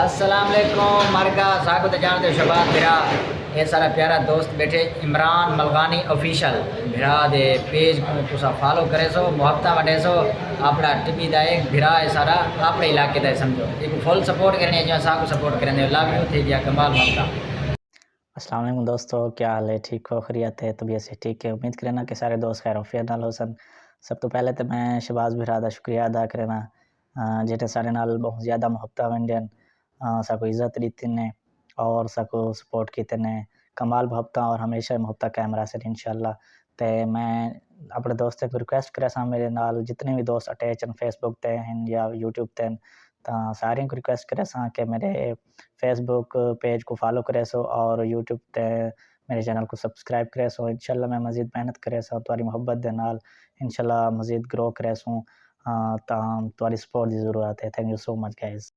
السلام علیکم مرگا ساگو تے جانتے شباب بھرا یہ سارا پیارا دوست بیٹھے عمران ملغانی آفیشل بھرا دے پیج کو تسا فالو کرے سو محبتہ وڈے سو اپنا ٹپی دا ایک بھرا ہے سارا اپنے علاقے دا سمجھو ایک فل سپورٹ کرنے جو ساگو سپورٹ کرنے لو یو تھی گیا کمال محبتہ. السلام علیکم دوستو، کیا حال ہے؟ ٹھیک ہو؟ خیریت ہے؟ طبیعت سے ٹھیک ہے؟ امید کرنا کہ سارے دوست خیر وفیت نال ہوسن. سب تو پہلے تو میں شہباز بھرا دا شکریہ ادا کرنا جیٹے سارے نال بہت زیادہ محبت ونڈین ساکو عزت دیتے نے اور ساکو سپورٹ کیتے نے. کمال محبت اور ہمیشہ محبت قائم رہ سکے انشاءاللہ. تے میں اپنے دوستوں کو ریکویسٹ کرے سا میرے نال جتنے بھی دوست اٹیچ ہیں فیس بک تے ہیں یا یوٹیوب تے تا سارے کو ریکویسٹ کرے سا کہ میرے فیس بک پیج کو فالو کرے سو اور یوٹیوب تے میرے چینل کو سبسکرائب کرے سو. انشاءاللہ میں مزید محنت کرے سا تمہاری محبت دے نال انشاءاللہ مزید گرو کرے سوں. تا تمہاری سپورٹ دی ضرورت ہے. Thank you so much guys.